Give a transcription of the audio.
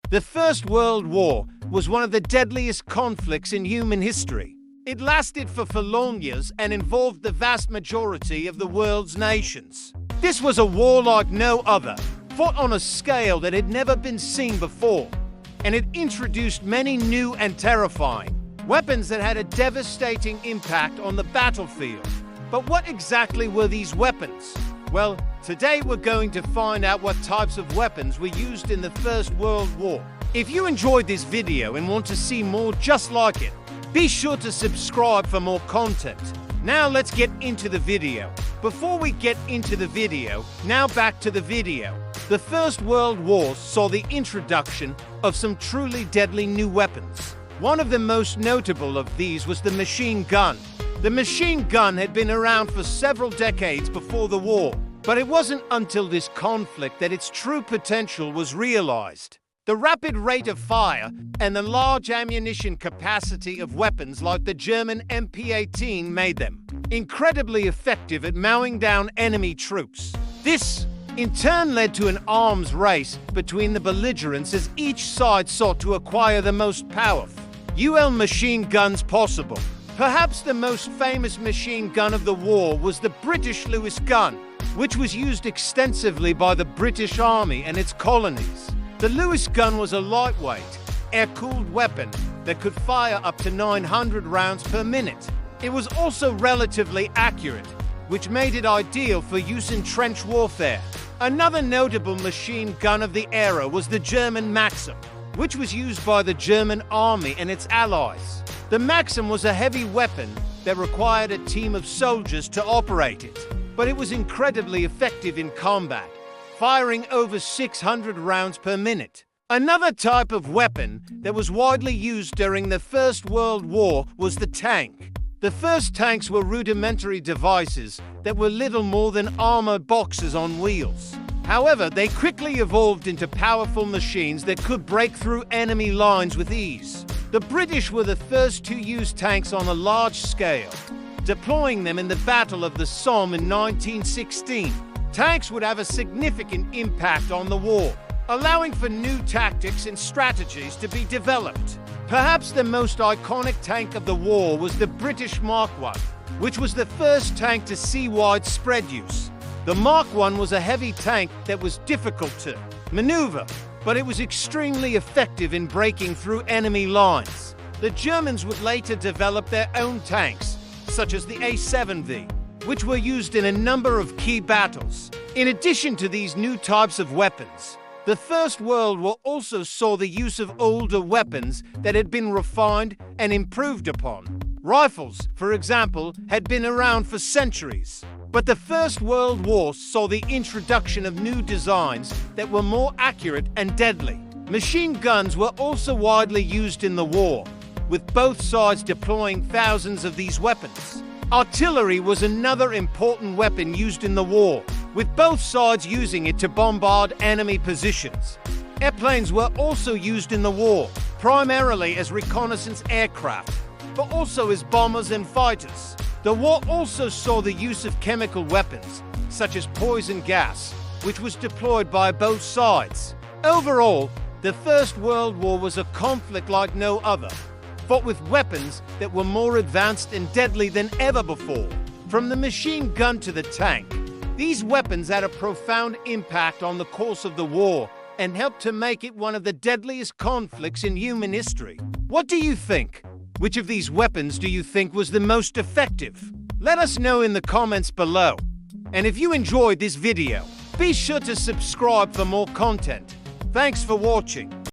The First World War was one of the deadliest conflicts in human history. It lasted for long years and involved the vast majority of the world's nations. This was a war like no other, fought on a scale that had never been seen before, and it introduced many new and terrifying weapons that had a devastating impact on the battlefield. But what exactly were these weapons? Well, today we're going to find out what types of weapons were used in the First World War. If you enjoyed this video and want to see more just like it, be sure to subscribe for more content. Now let's get into the video. Before we get into the video, now back to the video. The First World War saw the introduction of some truly deadly new weapons. One of the most notable of these was the machine gun. The machine gun had been around for several decades before the war, but it wasn't until this conflict that its true potential was realized. The rapid rate of fire and the large ammunition capacity of weapons like the German MP-18 made them incredibly effective at mowing down enemy troops. This, in turn, led to an arms race between the belligerents as each side sought to acquire the most powerful UL machine guns possible. Perhaps the most famous machine gun of the war was the British Lewis gun, which was used extensively by the British Army and its colonies. The Lewis gun was a lightweight, air-cooled weapon that could fire up to 900 rounds per minute. It was also relatively accurate, which made it ideal for use in trench warfare. Another notable machine gun of the era was the German Maxim, which was used by the German Army and its allies. The Maxim was a heavy weapon that required a team of soldiers to operate it, but it was incredibly effective in combat, firing over 600 rounds per minute. Another type of weapon that was widely used during the First World War was the tank. The first tanks were rudimentary devices that were little more than armored boxes on wheels. However, they quickly evolved into powerful machines that could break through enemy lines with ease. The British were the first to use tanks on a large scale, deploying them in the Battle of the Somme in 1916. Tanks would have a significant impact on the war, allowing for new tactics and strategies to be developed. Perhaps the most iconic tank of the war was the British Mark I, which was the first tank to see widespread use. The Mark I was a heavy tank that was difficult to maneuver, but it was extremely effective in breaking through enemy lines. The Germans would later develop their own tanks, such as the A7V, which were used in a number of key battles. In addition to these new types of weapons, the First World War also saw the use of older weapons that had been refined and improved upon. Rifles, for example, had been around for centuries. But the First World War saw the introduction of new designs that were more accurate and deadly. Machine guns were also widely used in the war, with both sides deploying thousands of these weapons. Artillery was another important weapon used in the war, with both sides using it to bombard enemy positions. Airplanes were also used in the war, primarily as reconnaissance aircraft, but also as bombers and fighters. The war also saw the use of chemical weapons, such as poison gas, which was deployed by both sides. Overall, the First World War was a conflict like no other, fought with weapons that were more advanced and deadly than ever before. From the machine gun to the tank, these weapons had a profound impact on the course of the war and helped to make it one of the deadliest conflicts in human history. What do you think? Which of these weapons do you think was the most effective? Let us know in the comments below. And if you enjoyed this video, be sure to subscribe for more content. Thanks for watching.